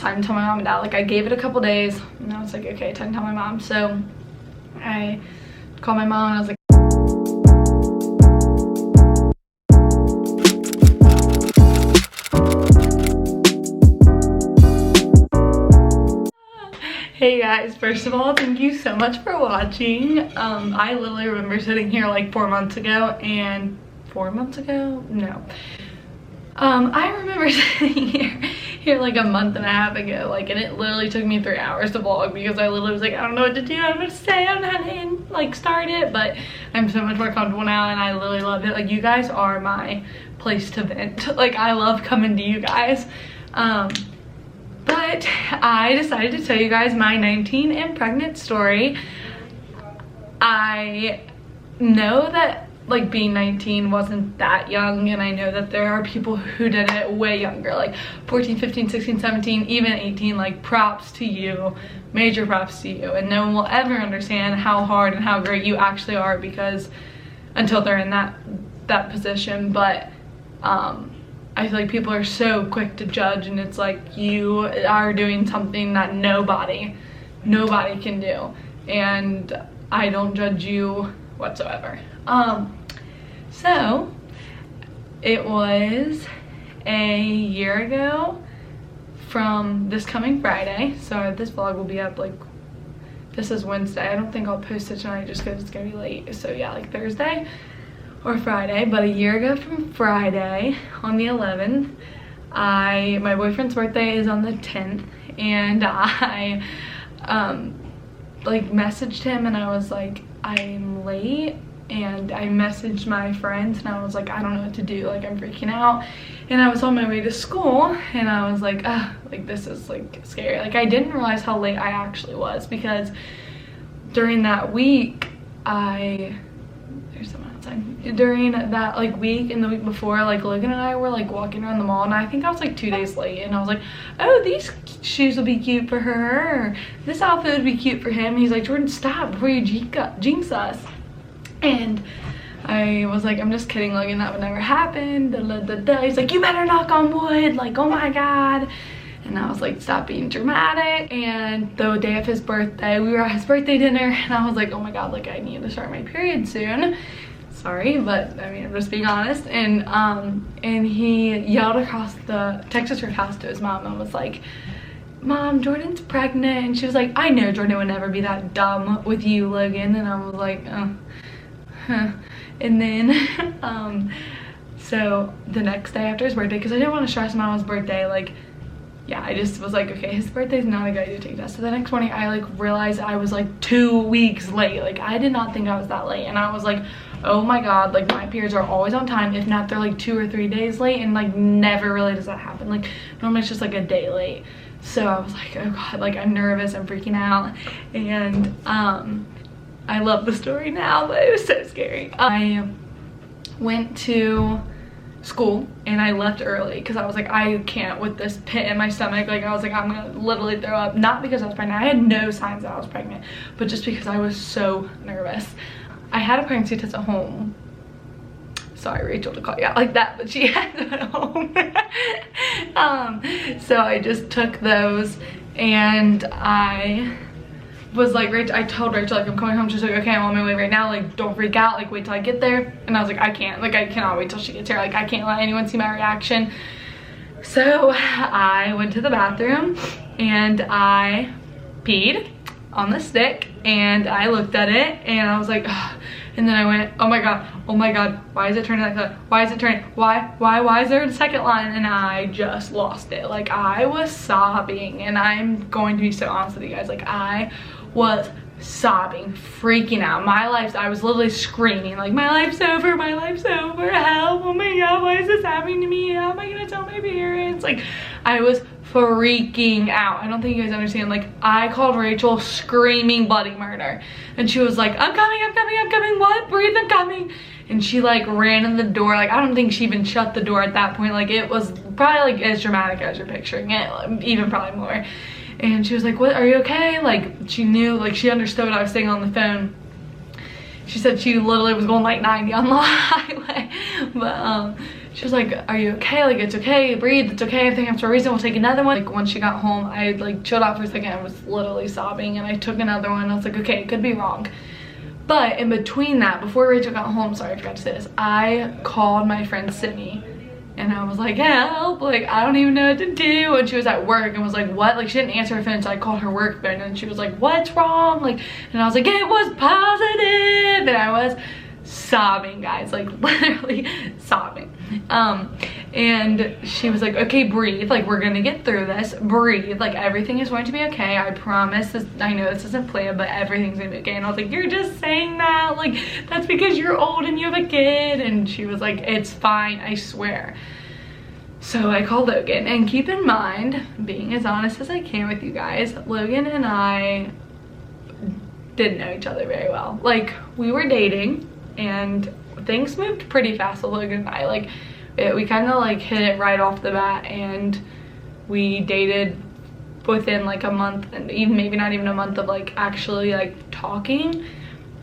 time to tell my mom and dad. Like I gave it a couple days and I was like, okay, time to tell my mom. So I called my mom and I was like, hey guys, first of all, thank you so much for watching. I literally remember sitting here like 4 months ago and 4 months ago? No. I remember sitting here like a month and a half ago, like, and it literally took me 3 hours to vlog because I literally was like, I don't know what to do, I don't know what to say, I don't know how to like start it, but I'm so much more comfortable now and I literally love it. Like, you guys are my place to vent. Like, I love coming to you guys. But I decided to tell you guys my 19 and pregnant story. I know that like being 19 wasn't that young, and I know that there are people who did it way younger, like 14, 15, 16, 17, even 18. Like, props to you, major props to you, and no one will ever understand how hard and how great you actually are because until they're in that position. But I feel like people are so quick to judge, and it's like you are doing something that nobody can do, and I don't judge you whatsoever. So it was a year ago from this coming Friday, so this vlog will be up, like, this is Wednesday. I don't think I'll post it tonight just because it's gonna be late, so yeah, like Thursday or Friday. But a year ago from Friday, on the 11th, my boyfriend's birthday is on the 10th, and I like messaged him and I was like, I'm late, and I messaged my friends and I was like, I don't know what to do, like I'm freaking out. And I was on my way to school and I was like, like this is like scary. Like, I didn't realize how late I actually was because during that week during that like week and the week before, like Logan and I were like walking around the mall, and I think I was like 2 days late, and I was like, oh, these shoes will be cute for her, this outfit would be cute for him. He's like, Jordan, stop before you jinx us. And I was like, I'm just kidding, Logan, that would never happen. He's like, you better knock on wood, like, oh my god. And I was like, stop being dramatic. And the day of his birthday, we were at his birthday dinner, and I was like, oh my god, like I need to start my period soon. Sorry, but I mean, I'm just being honest. And he yelled across the Texas Roadhouse to his mom and was like, Mom, Jordan's pregnant. And she was like, I know Jordan would never be that dumb with you, Logan. And I was like, huh. And then so the next day after his birthday, because I didn't want to stress him out on his birthday, like, yeah, I just was like, okay, his birthday's not a good idea to take test. So the next morning I like realized I was like 2 weeks late. Like, I did not think I was that late, and I was like, oh my god, like my periods are always on time. If not, they're like 2 or 3 days late, and like never really does that happen. Like, normally it's just like a day late. So I was like, oh god, like I'm nervous, I'm freaking out. And I love the story now, but it was so scary. I went to school and I left early because I was like, I can't with this pit in my stomach. Like, I was like, I'm gonna literally throw up. Not because I was pregnant, I had no signs that I was pregnant, but just because I was so nervous. I had a pregnancy test at home. Sorry, Rachel, to call you out like that, but she had it at home. So I just took those, and I was like, I told Rachel, like, I'm coming home. She's like, okay, I'm on my way right now, like, don't freak out, like, wait till I get there. And I was like, I can't, like, I cannot wait till she gets here, like, I can't let anyone see my reaction. So I went to the bathroom and I peed on the stick, and I looked at it and I was like, ugh. And then I went, oh my god, why is it turning like that? Why is it turning? Why is there a second line? And I just lost it. Like, I was sobbing, and I'm going to be so honest with you guys, like, I was sobbing, freaking out. I was literally screaming, like, my life's over, help, oh my god, why is this happening to me? How am I gonna tell my parents? Like, I was freaking out. I don't think you guys understand. Like, I called Rachel screaming bloody murder, and she was like, I'm coming, what? Breathe, I'm coming. And she like ran in the door. Like, I don't think she even shut the door at that point. Like, it was probably like as dramatic as you're picturing it, even probably more. And she was like, what, are you okay? Like, she knew, like, she understood what I was saying on the phone. She said she literally was going like 90 on the highway. But she was like, are you okay? Like, it's okay, breathe, it's okay, everything happens for a reason, we'll take another one. Like, once she got home, I like chilled out for a second. I was literally sobbing, and I took another one. I was like, okay, it could be wrong. But in between that, before Rachel got home, sorry, I forgot to say this, I called my friend Sydney, and I was like, help, like, I don't even know what to do. And she was at work and was like, what? Like, she didn't answer her phone, so I called her work phone, and she was like, what's wrong? Like, and I was like, it was positive. And I was sobbing, guys, like literally sobbing. And she was like, okay, breathe, like, we're gonna get through this, breathe, like, everything is going to be okay, I promise. This, I know this isn't planned, but everything's gonna be okay. And I was like, you're just saying that, like, that's because you're old and you have a kid. And she was like, it's fine, I swear. So I called Logan, and keep in mind, being as honest as I can with you guys, Logan and I didn't know each other very well. Like, we were dating, and things moved pretty fast with Logan and I. Like, we kind of like hit it right off the bat, and we dated within like a month, and even maybe not even a month of like actually like talking.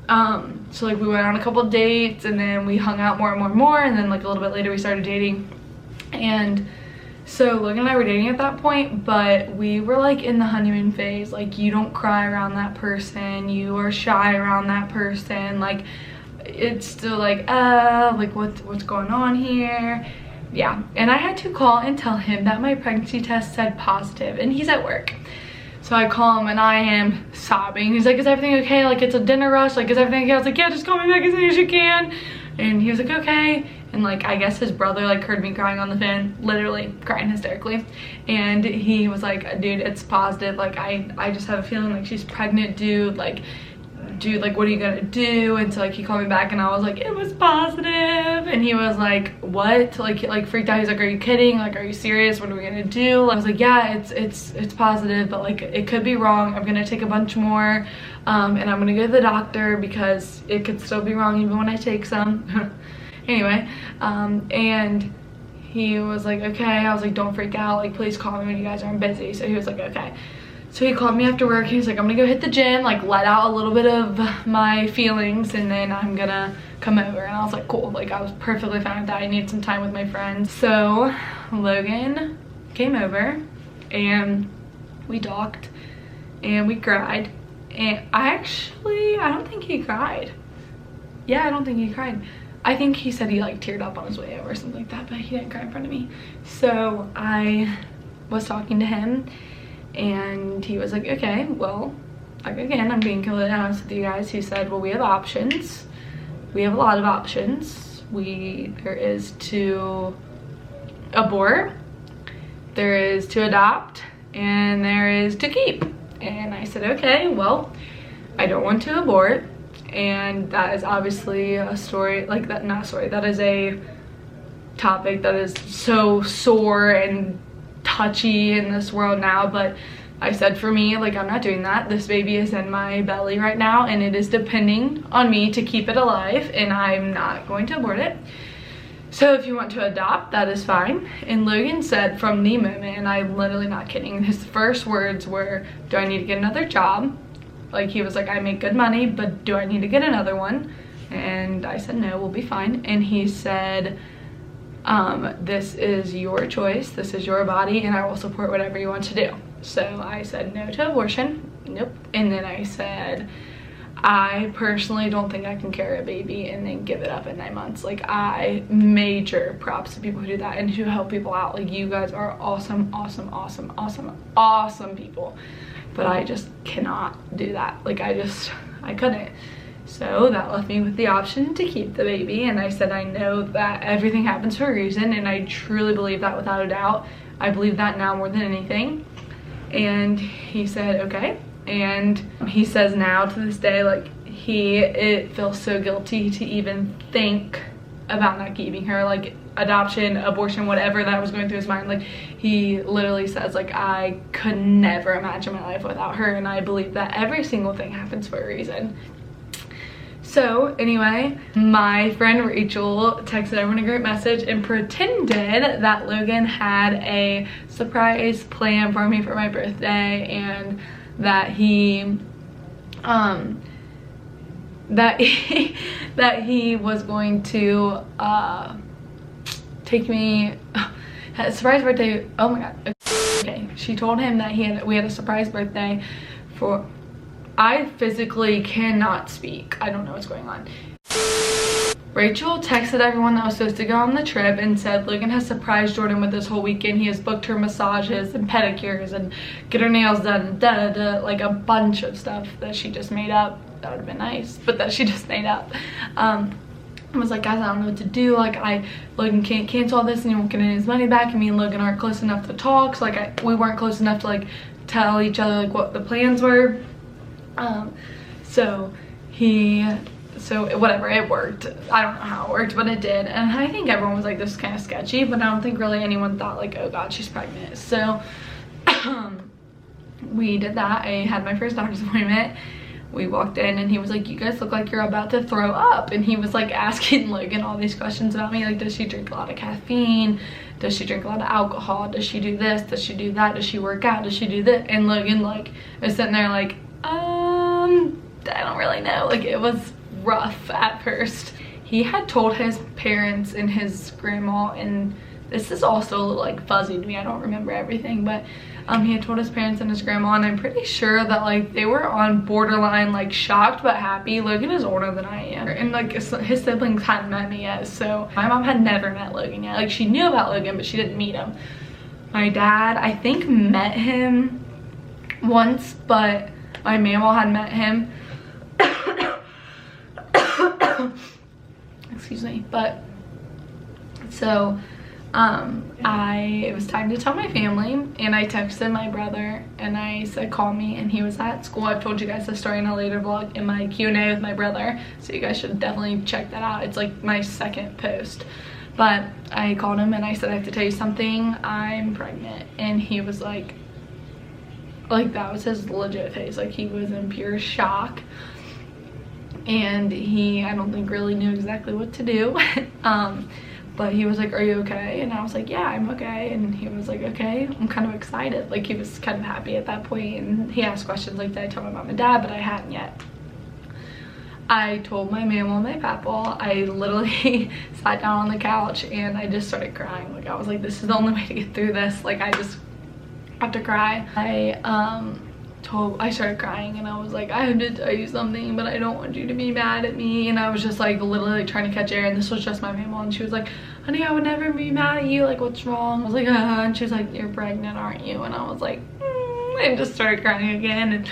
So like we went on a couple dates, and then we hung out more and more and more, and then like a little bit later we started dating. And so Logan and I were dating at that point, but we were like in the honeymoon phase. Like, you don't cry around that person, you are shy around that person, like, it's still like what's going on here. Yeah. And I had to call and tell him that my pregnancy test said positive, and he's at work. So I call him, and I am sobbing. He's like, is everything okay? Like, it's a dinner rush, like, is everything okay? I was like, yeah, just call me back as soon as you can. And he was like, okay. And like, I guess his brother like heard me crying on the phone, literally crying hysterically, and he was like, dude, it's positive, like, I just have a feeling like she's pregnant, dude, like, what are you gonna do? And so like he called me back, and I was like, it was positive. And he was like, what? Like freaked out. He's like, are you kidding? Like, are you serious? What are we gonna do? I was like, yeah, it's positive, but like, it could be wrong. I'm gonna take a bunch more, and I'm gonna go to the doctor because it could still be wrong even when I take some. Anyway, and he was like, okay. I was like, don't freak out, like, please call me when you guys aren't busy. So he was like, okay. So he called me after work. He was like, I'm gonna go hit the gym, like, let out a little bit of my feelings, and then I'm gonna come over. And I was like, cool. Like, I was perfectly fine with that. I needed some time with my friends. So Logan came over, and we talked, and we cried. And I don't think he cried. Yeah, I don't think he cried. I think he said he like teared up on his way over or something like that, but he didn't cry in front of me. So I was talking to him, and he was like, okay, well, like, again, I'm being completely honest with you guys. He said, well, we have options. We have a lot of options. There is to abort, there is to adopt, and there is to keep. And I said, okay, well, I don't want to abort. And that is obviously a story, like, that, not a story, that is a topic that is so sore and touchy in this world now. But I said, for me, like, I'm not doing that. This baby is in my belly right now, and it is depending on me to keep it alive, and I'm not going to abort it. So if you want to adopt, that is fine. And Logan said from the moment, and I'm literally not kidding, his first words were, do I need to get another job? Like, he was like, I make good money, but do I need to get another one? And I said, no, we'll be fine. And he said, this is your choice, this is your body, and I will support whatever you want to do. So I said no to abortion, nope. And then I said, I personally don't think I can carry a baby and then give it up at 9 months. Like, major props to people who do that and who help people out. Like, you guys are awesome, awesome, awesome, awesome, awesome people. But I just cannot do that. Like, I couldn't. So that left me with the option to keep the baby. And I said, I know that everything happens for a reason, and I truly believe that without a doubt. I believe that now more than anything. And he said, okay. And he says now to this day, like, it feels so guilty to even think about not keeping her, like, adoption, abortion, whatever that was going through his mind. Like, he literally says, like, I could never imagine my life without her, and I believe that every single thing happens for a reason. So anyway, my friend Rachel texted everyone a group message and pretended that Logan had a surprise plan for me for my birthday, and that he that he was going to take me, had a surprise birthday. Oh my god. Okay, she told him that we had a surprise birthday for, I physically cannot speak. I don't know what's going on. Rachel texted everyone that was supposed to go on the trip and said Logan has surprised Jordan with this whole weekend. He has booked her massages and pedicures and get her nails done, like a bunch of stuff that she just made up. That would have been nice, but that she just made up. I was like, guys, I don't know what to do. Like, Logan can't cancel all this and he won't get any of his money back. And me and Logan aren't close enough to talk. So like, we weren't close enough to like tell each other like what the plans were. So whatever, it worked. I don't know how it worked, but it did. And I think everyone was like, this is kind of sketchy, but I don't think really anyone thought like, oh god, she's pregnant. So we did that. I had my first doctor's appointment. We walked in and he was like, you guys look like you're about to throw up. And he was like asking Logan all these questions about me, like, does she drink a lot of caffeine? Does she drink a lot of alcohol? Does she do this? Does she do that? Does she work out? Does she do this? And Logan like was sitting there like, I don't really know. Like, it was rough at first. He had told his parents and his grandma, and this is also like fuzzy to me, I don't remember everything, but he had told his parents and his grandma, and I'm pretty sure that like they were on borderline like shocked but happy. Logan is older than I am, and like his siblings hadn't met me yet, so my mom had never met Logan yet. Like, she knew about Logan but she didn't meet him. My dad, I think, met him once, but my mama had met him. Excuse me. But so it was time to tell my family, and I texted my brother and I said call me, and he was at school. I've told you guys the story in a later vlog in my Q&A with my brother, so you guys should definitely check that out. It's like my second post. But I called him and I said, I have to tell you something, I'm pregnant. And he was like that was his legit face. Like, he was in pure shock, and he, I don't think, really knew exactly what to do. But he was like, are you okay? And I was like, yeah, I'm okay. And he was like, okay, I'm kind of excited. Like, he was kind of happy at that point, and he asked questions like, did I tell my mom and dad? But I hadn't yet. I told my mama and my papa. I literally sat down on the couch and I just started crying. Like, I was like, this is the only way to get through this. Like, I just have to cry. I started crying and I was like, I have to tell you something, but I don't want you to be mad at me. And I was just like literally trying to catch air, and this was just my mama, and she was like, honey, I would never be mad at you, like, what's wrong? I was like, and she was like, you're pregnant, aren't you? And I was like, and just started crying again. And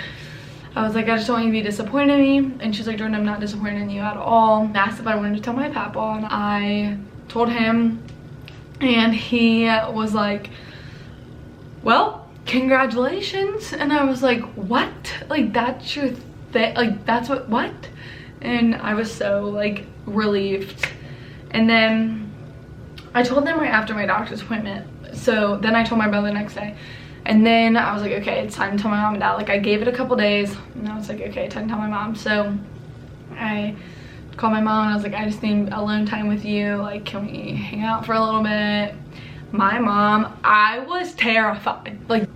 I was like, I just don't want you to be disappointed in me. And she's like, Jordan, I'm not disappointed in you at all. I asked if I wanted to tell my papa, and I told him, and he was like, well, congratulations. And I was like, what? Like, that's your thing? Like, that's what? And I was so like relieved. And then I told them right after my doctor's appointment. So then I told my brother the next day. And then I was like, okay, it's time to tell my mom and dad. Like, I gave it a couple days, and I was like, okay, time to tell my mom. So I called my mom and I was like, I just need alone time with you. Like, can we hang out for a little bit? My mom, I was terrified. Like,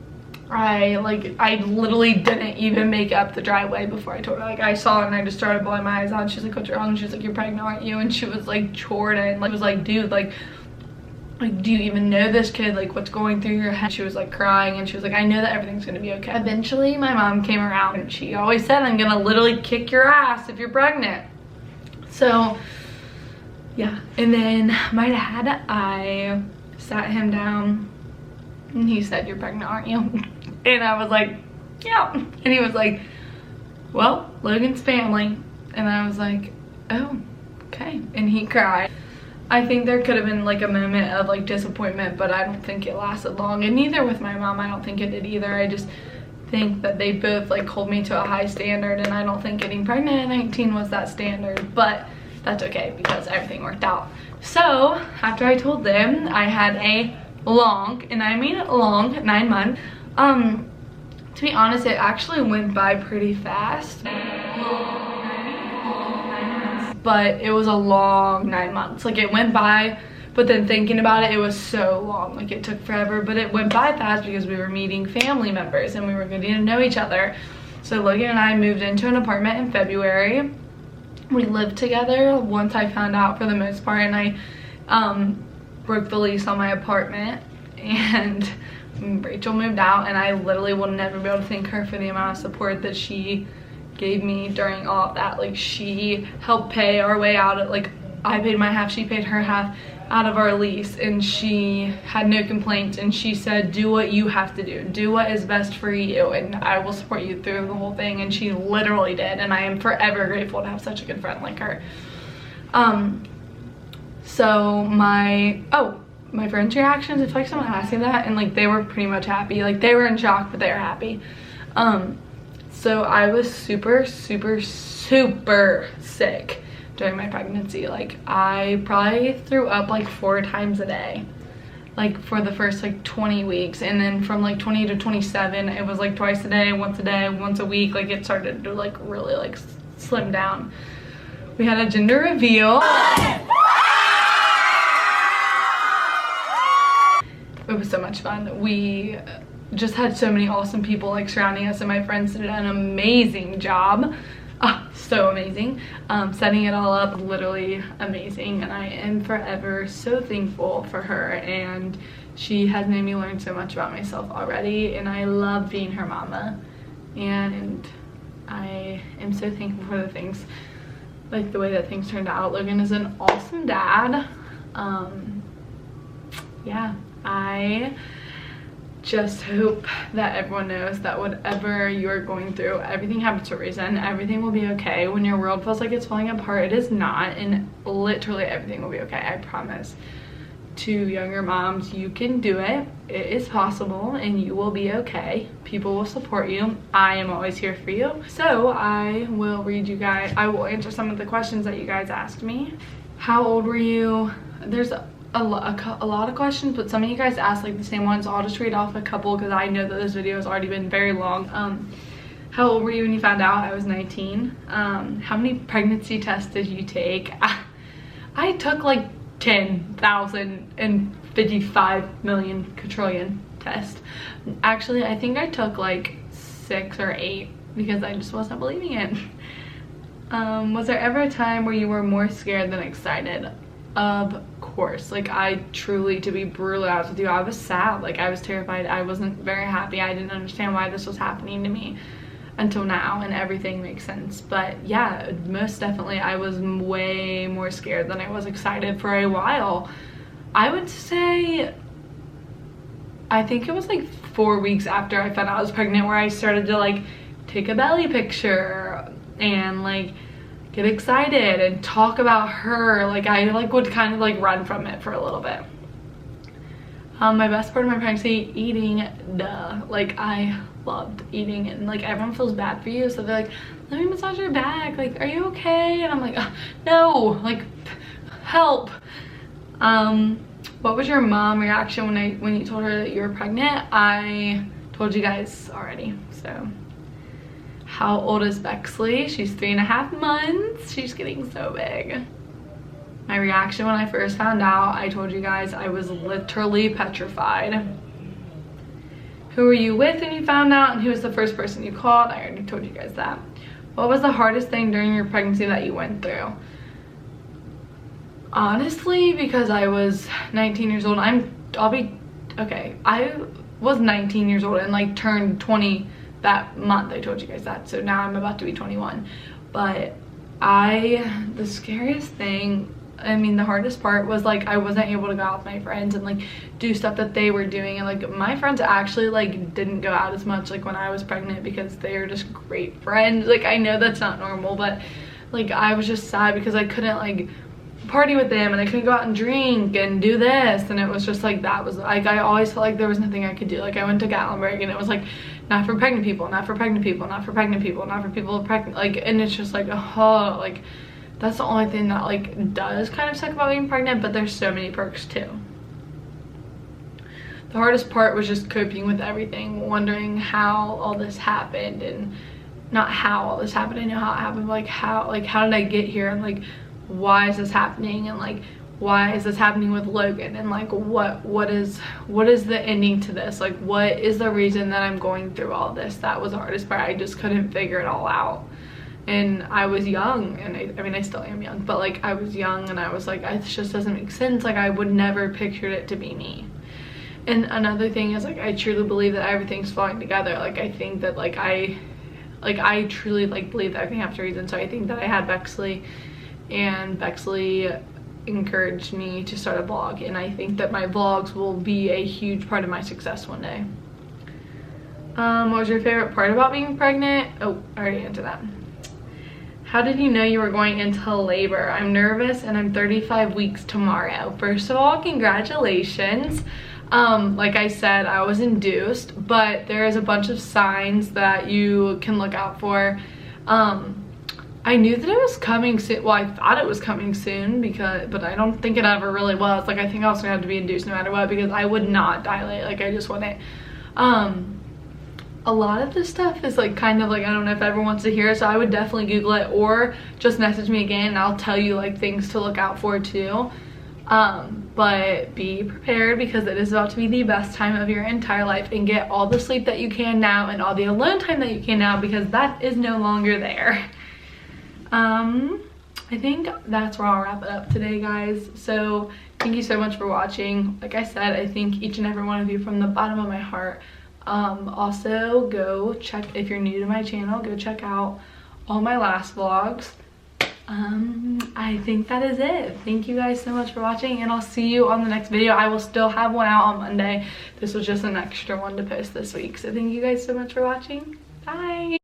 I literally didn't even make up the driveway before I told her. Like, I saw it and I just started bawling my eyes out. She's like, what's wrong? She was like, you're pregnant, aren't you? And she was like, Jordan, like, was like, dude, like, do you even know this kid? Like, what's going through your head? She was like crying, and she was like, I know that everything's gonna be okay. Eventually my mom came around, and she always said, I'm gonna literally kick your ass if you're pregnant. So yeah. And then my dad, I sat him down and he said, you're pregnant, aren't you? And I was like, yeah. And he was like, well, Logan's family. And I was like, oh, okay. And he cried. I think there could have been like a moment of like disappointment, but I don't think it lasted long. And neither with my mom, I don't think it did either. I just think that they both like hold me to a high standard, and I don't think getting pregnant at 19 was that standard, but that's okay because everything worked out. So after I told them, I had a long, and I mean long, 9 months. To be honest, it actually went by pretty fast. But it was a long 9 months. Like, it went by, but then thinking about it, it was so long. Like, it took forever, but it went by fast because we were meeting family members and we were getting to know each other. So Logan and I moved into an apartment in February. We lived together once I found out, for the most part, and I broke the lease on my apartment, and Rachel moved out, and I literally will never be able to thank her for the amount of support that she gave me during all of that. Like, she helped pay our way out of, like, I paid my half, she paid her half out of our lease, and she had no complaints, and she said, do what you have to do what is best for you, and I will support you through the whole thing. And she literally did, and I am forever grateful to have such a good friend like her. So my friends' reactions, if like someone asked me that, and like they were pretty much happy, like they were in shock but they were happy. So I was super sick during my pregnancy. Like, I probably threw up like 4 times a day, like for the first like 20 weeks, and then from like 20 to 27 it was like twice a day, once a week. Like, it started to like really like slim down. We had a gender reveal. It was so much fun. We just had so many awesome people like surrounding us, and my friends did an amazing job. So amazing. Setting it all up, literally amazing, and I am forever so thankful for her, and she has made me learn so much about myself already, and I love being her mama, and I am so thankful for the things, like the way that things turned out. Logan is an awesome dad. Yeah, I just hope that everyone knows that whatever you're going through, everything happens for a reason. Everything will be okay. When your world feels like it's falling apart, it is not, and literally everything will be okay, I promise. To younger moms, you can do it. It is possible, and you will be okay. People will support you. I am always here for you. So I will answer some of the questions that you guys asked me. How old were you? There's a lot of questions, but some of you guys asked like the same ones, so I'll just read off a couple because I know that this video has already been very long. How old were you when you found out? I was 19. How many pregnancy tests did you take? I took like 10,055 million quadrillion tests. Actually, I think I took like 6 or 8 because I just wasn't believing it. Was there ever a time where you were more scared than excited? Of course. Like, I truly, to be brutally honest with you, I was sad. Like, I was terrified. I wasn't very happy. I didn't understand why this was happening to me until now, and everything makes sense. But yeah, most definitely I was way more scared than I was excited for a while. I would say, I think it was like 4 weeks after I found out I was pregnant where I started to like take a belly picture and like get excited and talk about her. Like, I like would kind of like run from it for a little bit. My best part of my pregnancy, eating. Duh. Like, I loved eating, and like everyone feels bad for you, so they're like, let me massage your back, like, are you okay? And I'm like, no, like, help. What was your mom reaction when you told her that you were pregnant? I told you guys already. So how old is Bexley? She's 3.5 months. She's getting so big. My reaction when I first found out, I told you guys, I was literally petrified. Who were you with when you found out, and who was the first person you called? I already told you guys that. What was the hardest thing during your pregnancy that you went through? Honestly, because I was 19 years old, I was 19 years old and like turned 20 that month. I told you guys that. So now I'm about to be 21. But the scariest thing, I mean, the hardest part was like I wasn't able to go out with my friends and like do stuff that they were doing, and like my friends actually like didn't go out as much like when I was pregnant because they are just great friends. Like, I know that's not normal, but like I was just sad because I couldn't like party with them, and I couldn't go out and drink and do this, and it was just like, that was like, I always felt like there was nothing I could do. Like, I went to Gatlinburg and it was like, not for pregnant people, not for pregnant people, not for pregnant people, not for people pregnant, like, and it's just like, oh, like that's the only thing that like does kind of suck about being pregnant, but there's so many perks too. The hardest part was just coping with everything, wondering how all this happened, and not how all this happened, I know how it happened, but like how did I get here, and like why is this happening, and like why is this happening with Logan, and like what is the ending to this, like what is the reason that I'm going through all this. That was the hardest part. I just couldn't figure it all out. and I was young, and I mean I still am young, but like I was young and I was like, it just doesn't make sense. Like I would never pictured it to be me. And another thing is like I truly believe that everything's falling together. Like I think that I truly like believe that everything happens for a reason. So I think that I had Bexley, and Bexley encouraged me to start a vlog, and I think that my vlogs will be a huge part of my success one day. What was your favorite part about being pregnant? Oh, I already answered that. How did you know you were going into labor? I'm nervous and I'm 35 weeks tomorrow. First of all, congratulations. Like I said, I was induced, but there is a bunch of signs that you can look out for. I knew that it was coming soon. Well, I thought it was coming soon but I don't think it ever really was. Like I think I was gonna have to be induced no matter what, because I would not dilate. Like I just wouldn't. A lot of this stuff is like kind of like, I don't know if everyone wants to hear it, so I would definitely Google it, or just message me again and I'll tell you like things to look out for too. But be prepared, because it is about to be the best time of your entire life, and get all the sleep that you can now and all the alone time that you can now, because that is no longer there. I think that's where I'll wrap it up today, guys. So thank you so much for watching. Like I said, I thank each and every one of you from the bottom of my heart. Also go check, if you're new to my channel, go check out all my last vlogs. I think that is it. Thank you guys so much for watching, and I'll see you on the next video. I will still have one out on Monday. This was just an extra one to post this week. So thank you guys so much for watching. Bye.